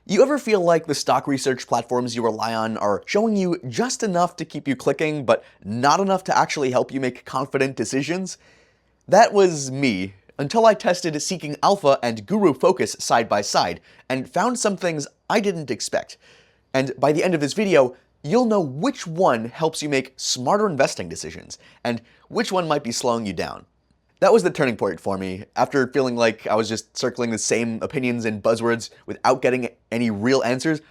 You ever feel like the stock research platforms you rely on are showing you just enough to keep you clicking, but not enough to actually help you make confident decisions? That was me, until I tested Seeking Alpha and GuruFocus side by side, and found some things I didn't expect. And by the end of this video, you'll know which one helps you make smarter investing decisions, and which one might be slowing you down. That was the turning point for me. After feeling like I was just circling the same opinions and buzzwords without getting any real answers,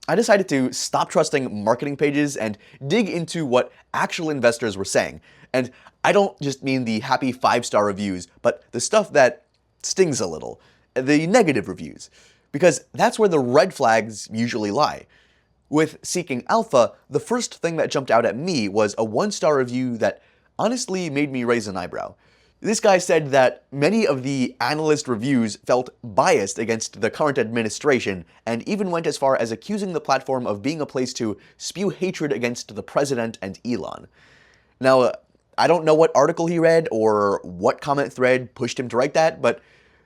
I decided to stop trusting marketing pages and dig into what actual investors were saying. And I don't just mean the happy 5-star reviews, but the stuff that stings a little, the negative reviews, because that's where the red flags usually lie. With Seeking Alpha, the first thing that jumped out at me was a 1-star review that honestly made me raise an eyebrow. This guy said that many of the analyst reviews felt biased against the current administration, and even went as far as accusing the platform of being a place to spew hatred against the president and Elon. Now, I don't know what article he read or what comment thread pushed him to write that, but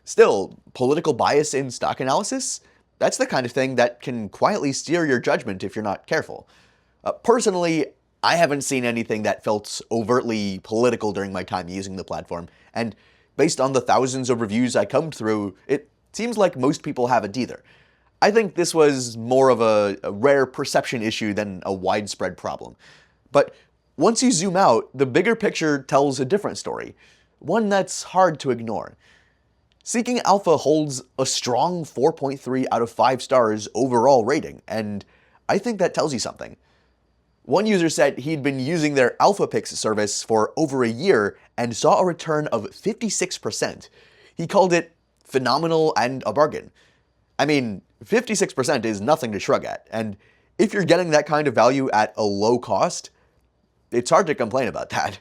still, political bias in stock analysis? That's the kind of thing that can quietly steer your judgment if you're not careful. Personally, I haven't seen anything that felt overtly political during my time using the platform, and based on the thousands of reviews I combed through, it seems like most people haven't either. I think this was more of a rare perception issue than a widespread problem. But once you zoom out, the bigger picture tells a different story, one that's hard to ignore. Seeking Alpha holds a strong 4.3 out of 5 stars overall rating, and I think that tells you something. One user said he'd been using their Alpha Picks service for over a year and saw a return of 56%. He called it phenomenal and a bargain. I mean, 56% is nothing to shrug at, and if you're getting that kind of value at a low cost, it's hard to complain about that.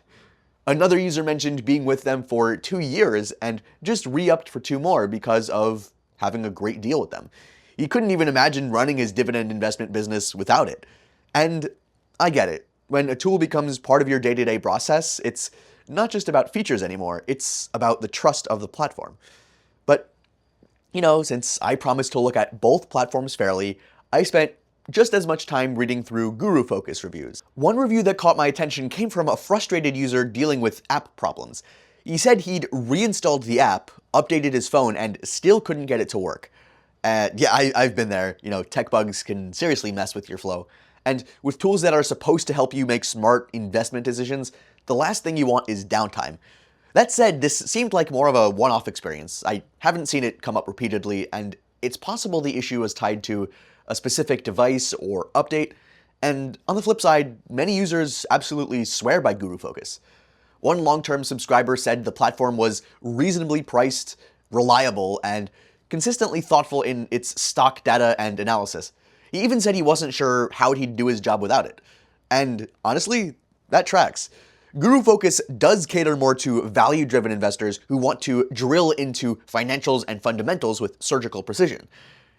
Another user mentioned being with them for 2 years and just re-upped for 2 more because of having a great deal with them. He couldn't even imagine running his dividend investment business without it. And I get it. When a tool becomes part of your day-to-day process, it's not just about features anymore, it's about the trust of the platform. But, since I promised to look at both platforms fairly, I spent just as much time reading through GuruFocus reviews. One review that caught my attention came from a frustrated user dealing with app problems. He said he'd reinstalled the app, updated his phone, and still couldn't get it to work. I've been there. Tech bugs can seriously mess with your flow. And with tools that are supposed to help you make smart investment decisions, the last thing you want is downtime. That said, this seemed like more of a one-off experience. I haven't seen it come up repeatedly, and it's possible the issue was tied to a specific device or update. And on the flip side, many users absolutely swear by GuruFocus. One long-term subscriber said the platform was reasonably priced, reliable, and consistently thoughtful in its stock data and analysis. He even said he wasn't sure how he'd do his job without it. And honestly, that tracks. GuruFocus does cater more to value-driven investors who want to drill into financials and fundamentals with surgical precision.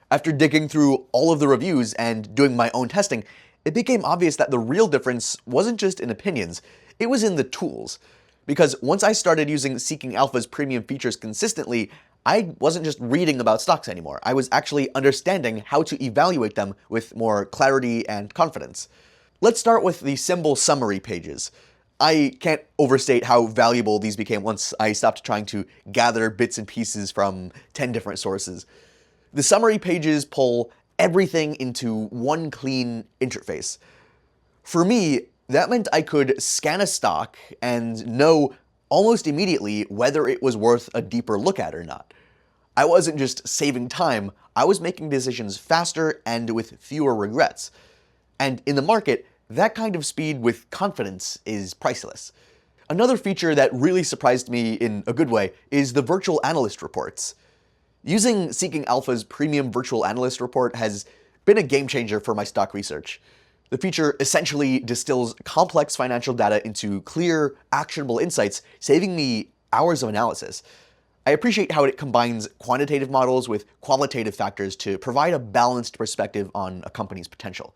After digging through all of the reviews and doing my own testing, it became obvious that the real difference wasn't just in opinions, it was in the tools. Because once I started using Seeking Alpha's premium features consistently, I wasn't just reading about stocks anymore. I was actually understanding how to evaluate them with more clarity and confidence. Let's start with the symbol summary pages. I can't overstate how valuable these became once I stopped trying to gather bits and pieces from 10 different sources. The summary pages pull everything into one clean interface. For me, that meant I could scan a stock and know almost immediately whether it was worth a deeper look at or not. I wasn't just saving time, I was making decisions faster and with fewer regrets. And in the market, that kind of speed with confidence is priceless. Another feature that really surprised me in a good way is the virtual analyst reports. Using Seeking Alpha's premium virtual analyst report has been a game changer for my stock research. The feature essentially distills complex financial data into clear, actionable insights, saving me hours of analysis. I appreciate how it combines quantitative models with qualitative factors to provide a balanced perspective on a company's potential.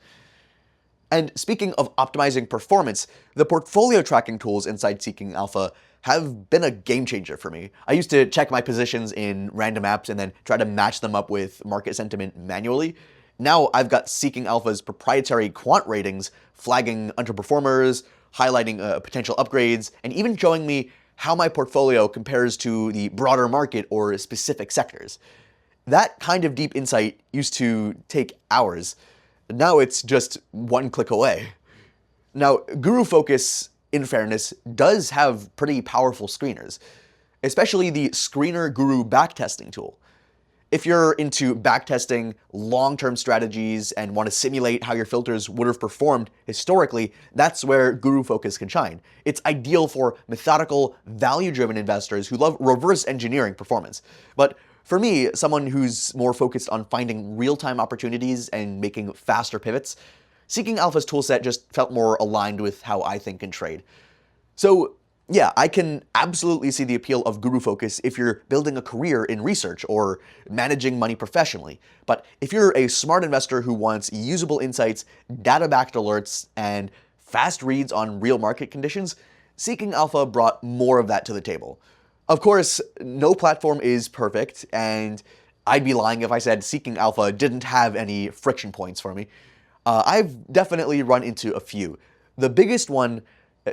And speaking of optimizing performance, the portfolio tracking tools inside Seeking Alpha have been a game changer for me. I used to check my positions in random apps and then try to match them up with market sentiment manually. Now I've got Seeking Alpha's proprietary quant ratings flagging underperformers, highlighting potential upgrades, and even showing me how my portfolio compares to the broader market or specific sectors. That kind of deep insight used to take hours. Now it's just one click away. Now, GuruFocus, in fairness, does have pretty powerful screeners, especially the Screener Guru backtesting tool. If you're into backtesting long-term strategies and want to simulate how your filters would have performed historically, that's where GuruFocus can shine. It's ideal for methodical, value-driven investors who love reverse engineering performance. But for me, someone who's more focused on finding real-time opportunities and making faster pivots, Seeking Alpha's toolset just felt more aligned with how I think and trade. So yeah, I can absolutely see the appeal of GuruFocus if you're building a career in research or managing money professionally. But if you're a smart investor who wants usable insights, data-backed alerts, and fast reads on real market conditions, Seeking Alpha brought more of that to the table. Of course, no platform is perfect, and I'd be lying if I said Seeking Alpha didn't have any friction points for me. I've definitely run into a few. The biggest one,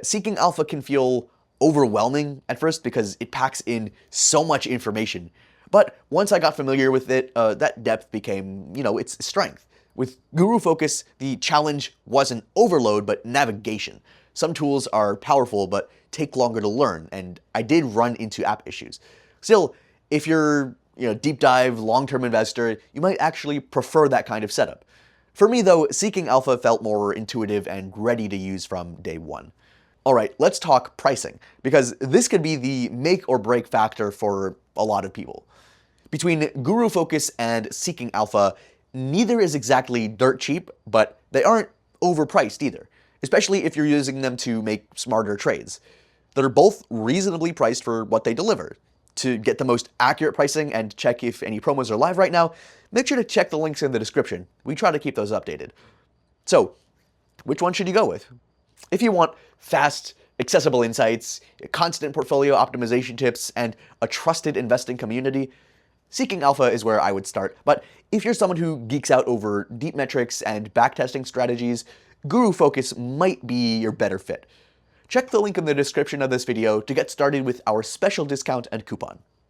Seeking Alpha can feel overwhelming at first because it packs in so much information. But once I got familiar with it, that depth became, its strength. With GuruFocus, the challenge wasn't overload, but navigation. Some tools are powerful, but take longer to learn, and I did run into app issues. Still, if you're, deep dive, long-term investor, you might actually prefer that kind of setup. For me, though, Seeking Alpha felt more intuitive and ready to use from day one. All right, let's talk pricing, because this could be the make or break factor for a lot of people. Between GuruFocus and Seeking Alpha, neither is exactly dirt cheap, but they aren't overpriced either, especially if you're using them to make smarter trades. They're both reasonably priced for what they deliver. To get the most accurate pricing and check if any promos are live right now, make sure to check the links in the description. We try to keep those updated. So, which one should you go with? If you want fast, accessible insights, constant portfolio optimization tips, and a trusted investing community, Seeking Alpha is where I would start. But if you're someone who geeks out over deep metrics and backtesting strategies, GuruFocus might be your better fit. Check the link in the description of this video to get started with our special discount and coupon.